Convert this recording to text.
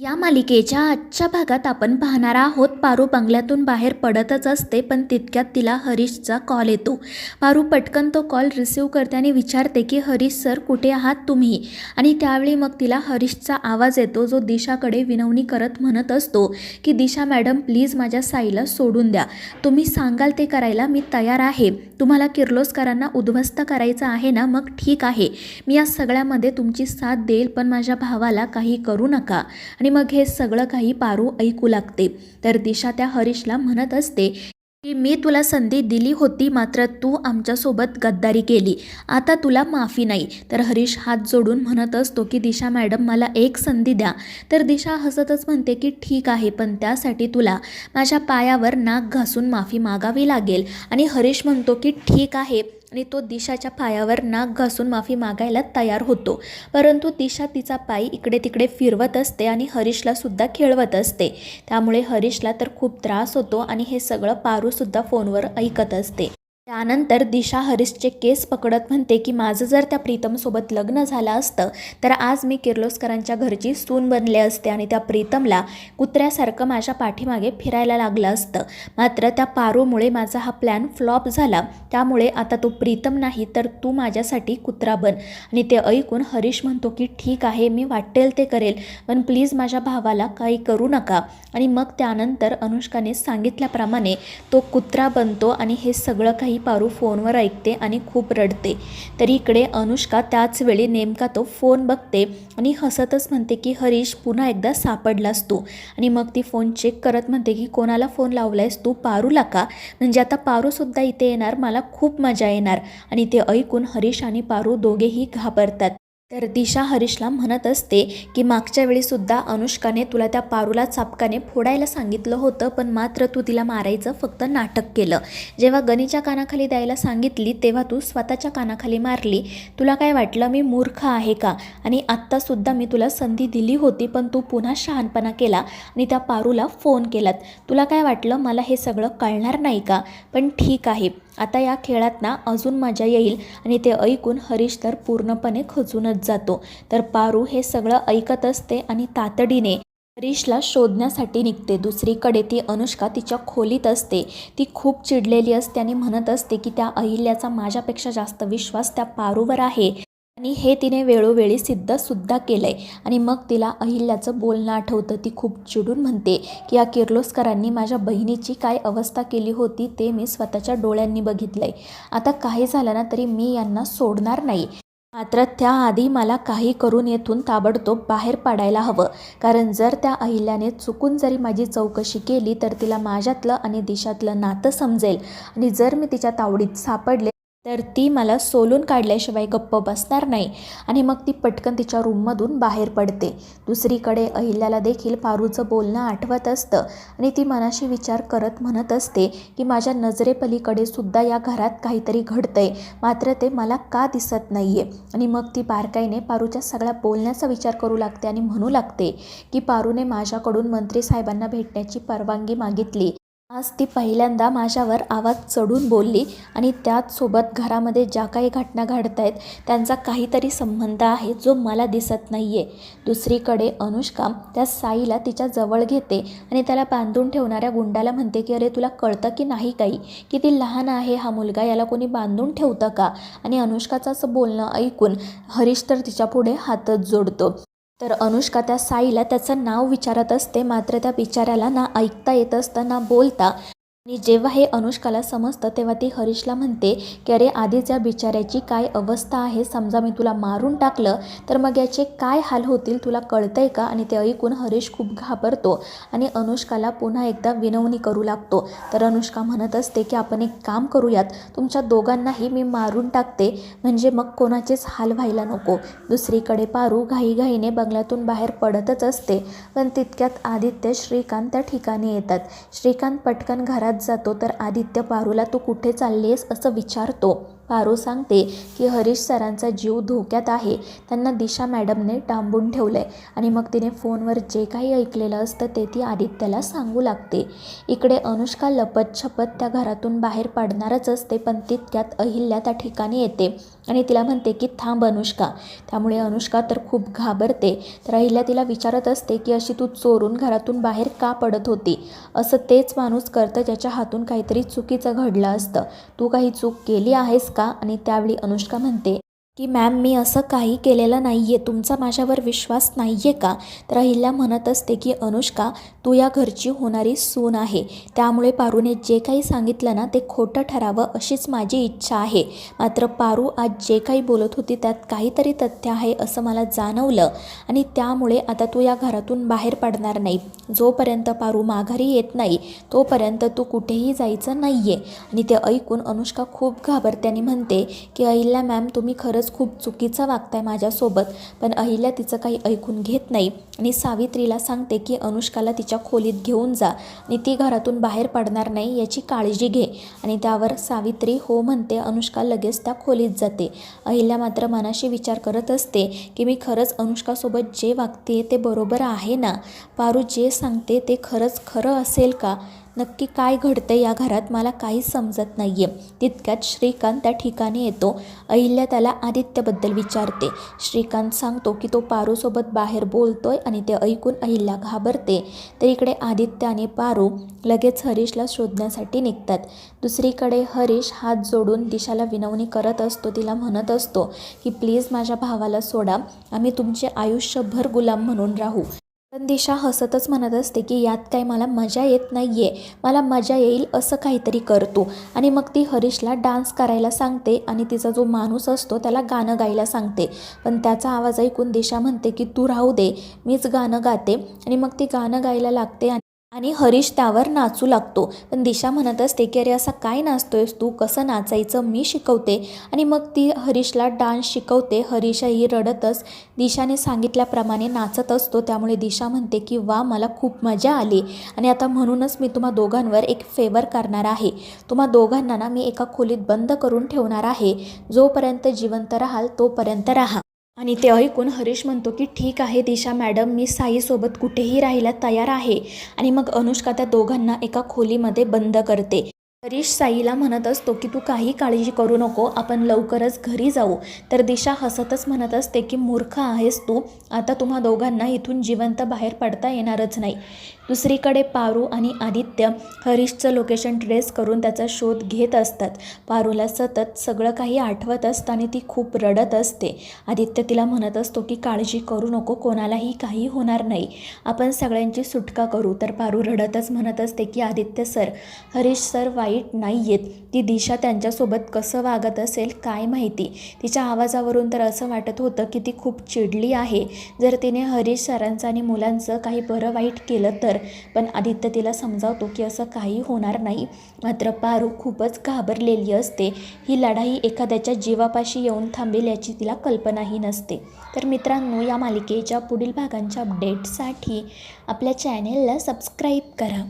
या मालिकेच्या आजच्या भागात आपण पाहणार आहोत पारू बंगल्यातून बाहेर पडतच असते, पण तितक्यात तिला हरीशचा कॉल येतो. पारू पटकन तो कॉल रिसीव करते आणि विचारते की हरीश सर कुठे आहात तुम्ही. आणि त्यावेळी मग तिला हरीशचा आवाज येतो, जो दिशाकडे विनवणी करत म्हणत असतो की दिशा मॅडम प्लीज माझ्या साईला सोडून द्या, तुम्ही सांगाल ते करायला मी तयार आहे. तुम्हाला किर्लोस्करांना उद्ध्वस्त करायचं आहे ना, मग ठीक आहे, मी या सगळ्यामध्ये तुमची साथ देईल, पण माझ्या भावाला काही करू नका. आणि मग हे सगळं काही पारू ऐकू लागते. तर दिशा त्या हरीशला म्हणत असते की मी तुला संधी दिली होती, मात्र तू आमच्यासोबत गद्दारी केली, आता तुला माफी नाही. तर हरीश हात जोडून म्हणत असतो की दिशा मॅडम मला एक संधी द्या. तर दिशा हसतच म्हणते की ठीक आहे, पण त्यासाठी तुला माझ्या पायावर नाक घासून माफी मागावी लागेल. आणि हरीश म्हणतो की ठीक आहे, आणि तो दिशाच्या पायावर नाक घासून माफी मागायला तयार होतो. परंतु दिशा तिचा पाय इकडे तिकडे फिरवत असते आणि हरीशला सुद्धा खेळवत असते. त्यामुळे हरीशला तर खूप त्रास होतो आणि हे सगळं पारूसुद्धा फोनवर ऐकत असते. त्यानंतर दिशा हरीशचे केस पकडत म्हणते की माझं जर त्या प्रीतमसोबत लग्न झालं असतं तर आज मी किर्लोस्करांच्या घरची सून बनले असते आणि त्या प्रीतमला कुत्र्यासारखं माझ्या पाठीमागे फिरायला लागलं असतं. मात्र त्या पारूमुळे माझा हा प्लॅन फ्लॉप झाला, त्यामुळे आता तो प्रीतम नाही तर तू माझ्यासाठी कुत्रा बन. आणि ते ऐकून हरीश म्हणतो की ठीक आहे, मी वाटेल ते करेल, पण प्लीज माझ्या भावाला काही करू नका. आणि मग त्यानंतर अनुष्काने सांगितल्याप्रमाणे तो कुत्रा बनतो आणि हे सगळं काही पारू फोनवर ऐकते आणि खूप रडते. तर इकडे अनुष्का त्याच वेळी नेमका तो फोन बघते आणि हसतच म्हणते की हरीश पुन्हा एकदा सापडलास तू. आणि मग ती फोन चेक करत म्हणते की कोणाला फोन लावलायस तू, पारूला का? म्हणजे आता पारूसुद्धा इथे येणार, मला खूप मजा येणार. आणि ते ऐकून हरीश आणि पारू दोघेही घाबरतात. तर दिशा हरीशला म्हणत असते की मागच्या वेळीसुद्धा अनुष्काने तुला त्या पारूला चापकाने फोडायला सांगितलं होतं, पण मात्र तू तिला मारायचं फक्त नाटक केलं. जेव्हा गनीच्या कानाखाली द्यायला सांगितली तेव्हा तू स्वतःच्या कानाखाली मारली. तुला काय वाटलं मी मूर्ख आहे का? आणि आत्तासुद्धा मी तुला संधी दिली होती, पण तू पुन्हा शहाणपणा केला आणि त्या पारूला फोन केलात. तुला काय वाटलं मला हे सगळं कळणार नाही का? पण ठीक आहे, आता या खेळात ना अजून मजा येईल. आणि ते ऐकून हरीश तर पूर्णपणे खचूनच जातो. तर पारू हे सगळं ऐकत असते आणि तातडीने हरीशला शोधण्यासाठी निघते. दुसरीकडे ती अनुष्का तिच्या खोलीत असते. ती खूप चिडलेली असते आणि म्हणत असते की त्या अहिल्याचा माझ्यापेक्षा जास्त विश्वास त्या पारूवर आहे आणि हे तिने वेळोवेळी सिद्धसुद्धा केलंय. आणि मग तिला अहिल्याचं बोलणं आठवतं. ती खूप चिडून म्हणते की या किर्लोस्करांनी माझ्या बहिणीची काय अवस्था केली होती ते मी स्वतःच्या डोळ्यांनी बघितलंय. आता काही झालं ना तरी मी यांना सोडणार नाही, मात्र त्याआधी मला काही करून येथून ताबडतोब बाहेर पडायला हवं. कारण जर त्या अहिल्याने चुकून जरी माझी चौकशी केली तर तिला माझ्यातलं आणि दिशातलं नातं समजेल, आणि जर मी तिच्या तावडीत सापडले तर ती मला सोलून काढल्याशिवाय गप्प बसणार नाही. आणि मग ती पटकन तिच्या रूममधून बाहेर पडते. दुसरीकडे अहिल्याला देखील पारूचं बोलणं आठवत असतं आणि ती मनाशी विचार करत म्हणत असते की माझ्या नजरेपलीकडे सुद्धा या घरात काहीतरी घडतंय, मात्र ते मला का दिसत नाहीये. आणि मग ती बारकाईने पारूच्या सगळ्या बोलण्याचा विचार करू लागते आणि म्हणू लागते की पारूने माझ्याकडून मंत्री साहेबांना भेटण्याची परवानगी मागितली. आज ती पहिल्यांदा माझ्यावर आवाज चढून बोलली आणि त्याचसोबत घरामध्ये ज्या काही घटना घडत आहेत त्यांचा काहीतरी संबंध आहे जो मला दिसत नाही आहे. दुसरीकडे अनुष्का त्या साईला तिच्या जवळ घेते आणि त्याला बांधून ठेवणाऱ्या गुंडाला म्हणते की अरे तुला कळतं की नाही काही, किती लहान आहे हा मुलगा, याला कोणी बांधून ठेवतं का? आणि अनुष्काचं असं बोलणं ऐकून हरीश तर तिच्या पुढे हातच जोडतो. तर अनुष्का त्या साईला त्याचं नाव विचारत असते, मात्र त्या बिचाऱ्याला ना ऐकता येत असतं ना बोलता. आणि जेव्हा हे अनुष्काला समजतं तेव्हा ती हरीशला म्हणते की अरे आधीच या बिचाऱ्याची काय अवस्था आहे, समजा मी तुला मारून टाकलं तर मग याचे काय हाल होतील, तुला कळतंय का? आणि ते ऐकून हरीश खूप घाबरतो आणि अनुष्काला पुन्हा एकदा विनवणी करू लागतो. तर अनुष्का म्हणत असते की आपण एक काम करूयात, तुमच्या दोघांनाही मी मारून टाकते, म्हणजे मग कोणाचेच हाल व्हायला नको. दुसरीकडे पारू घाईघाईने बंगल्यातून बाहेर पडतच असते, पण तितक्यात आदित्य श्रीकांत त्या ठिकाणी येतात. श्रीकांत पटकन घरात जातो. तर आदित्य पारूला तू कुठे चाललीस असं विचारतो. पारू सांगते की हरीश सरांचा जीव धोक्यात आहे, त्यांना दिशा मॅडमने डांबून ठेवलं आहे. आणि मग तिने फोनवर जे काही ऐकलेलं असतं ते ती आदित्यला सांगू लागते. इकडे अनुष्का लपत-छपत त्या घरातून बाहेर पडणारच असते, पण तितक्यात अहिल्या त्या ठिकाणी येते आणि तिला म्हणते की थांब अनुष्का. त्यामुळे अनुष्का तर खूप घाबरते. तर अहिल्या तिला विचारत असते की अशी तू चोरून घरातून बाहेर का पडत होती? असं तेच माणूस करतं ज्याच्या हातून काहीतरी चुकीचं घडलं असतं. तू काही चूक केली आहेस का? आणि त्यावेळी अनुष्का म्हणते की मॅम मी असं काही केलेलं नाही आहे, तुमचा माझ्यावर विश्वास नाही आहे का? तर अहिल्या म्हणत असते की अनुष्का तू या घरची होणारी सून आहे, त्यामुळे पारूने जे काही सांगितलं ना ते खोटं ठरावं अशीच माझी इच्छा आहे. मात्र पारू आज जे काही बोलत होती त्यात काहीतरी तथ्य आहे असं मला जाणवलं आणि त्यामुळे आता तू या घरातून बाहेर पडणार नाही. जोपर्यंत पारू माघारी येत नाही तोपर्यंत तू कुठेही जायचं नाही आहे. आणि ते ऐकून अनुष्का खूप घाबरते आणि म्हणते की अहिल्या मॅम तुम्ही खरंच खूप चुकीचं वागताय माझ्यासोबत. पण अहिल्या तिचं काही ऐकून घेत नाही आणि सावित्रीला सांगते की अनुष्काला तिच्या खोलीत घेऊन जा आणि ती घरातून बाहेर पडणार नाही याची काळजी घे. आणि त्यावर सावित्री हो म्हणते. अनुष्का लगेच त्या खोलीत जाते. अहिल्या मात्र मनाशी विचार करत असते की मी खरंच अनुष्कासोबत जे वागते ते बरोबर आहे ना? पारू जे सांगते ते खरंच खरं असेल का? नक्की काय घडतं या घरात मला काहीच समजत नाही आहे. तितक्यात श्रीकांत त्या ठिकाणी येतो. अहिल्या त्याला आदित्यबद्दल विचारते. श्रीकांत सांगतो की तो पारूसोबत बाहेर बोलतोय आणि ते ऐकून अहिल्या घाबरते. तर इकडे आदित्य आणि पारू लगेच हरीशला शोधण्यासाठी निघतात. दुसरीकडे हरीश हात जोडून दिशाला विनवणी करत असतो. तिला म्हणत असतो की प्लीज माझ्या भावाला सोडा, आम्ही तुमचे आयुष्यभर गुलाम म्हणून राहू. पण दिशा हसतच म्हणत असते की यात काय मला मजा येत नाही आहे, मला मजा येईल असं काहीतरी करतो. आणि मग ती हरीशला डान्स करायला सांगते आणि तिचा जो माणूस असतो त्याला गाणं गायला सांगते. पण त्याचा आवाज ऐकून दिशा म्हणते की तू राहू दे, मीच गाणं गाते. आणि मग ती गाणं गायला लागते आणि हरीश त्यावर नाचू लागतो. पण दिशा म्हणत असते की अरे असा काय नाचतोयस तू, कसं नाचायचं मी शिकवते. आणि मग ती हरीशला डान्स शिकवते. हरीशही रडतच दिशाने सांगितल्याप्रमाणे नाचत असतो. त्यामुळे दिशा म्हणते की वा मला खूप मजा आली आणि आता म्हणूनच मी तुम्हा दोघांवर एक फेवर करणार आहे. तुम्हा दोघांना ना मी एका खोलीत बंद करून ठेवणार आहे. जोपर्यंत जिवंत राहाल तोपर्यंत राहा. आणि ते ऐकून हरीश म्हणतो की ठीक आहे दिशा मॅडम, मी साईसोबत कुठेही राहायला तयार आहे. आणि मग अनुष्का त्या दोघांना एका खोलीमध्ये बंद करते. हरीश साईला म्हणत असतो की तू काही काळजी करू नको, आपण लवकरच घरी जाऊ. तर दिशा हसतच म्हणत असते की मूर्ख आहेस तू, आता तुम्हा दोघांना इथून जिवंत बाहेर पडता येणारच नाही. दुसरीकडे पारू आणि आदित्य हरीशचं लोकेशन ट्रेस करून त्याचा शोध घेत असतात. पारूला सतत सगळं काही आठवत असतं आणि ती खूप रडत असते. आदित्य तिला म्हणत असतो की काळजी करू नको, कोणालाही काही होणार नाही, आपण सगळ्यांची सुटका करू. तर पारू रडतच म्हणत असते की आदित्य सर, हरीश सर वाईट नाही आहेत, ती दिशा त्यांच्यासोबत कसं वागत असेल काय माहिती. तिच्या आवाजावरून तर असं वाटत होतं की ती खूप चिडली आहे. जर तिने हरीश सरांचं आणि मुलांचं काही बरं वाईट केलं तर. पण आदित्य तिला समजावतो की असं काही होणार नाही. मात्र पारू खूपच घाबरलेली असते. ही लढाई एखाद्याच्या जीवापाशी येऊन थांबेल याची तिला कल्पनाही नसते. तर मित्रांनो, या मालिकेच्या पुढील भागांच्या अपडेटसाठी आपल्या चॅनेलला सबस्क्राईब करा.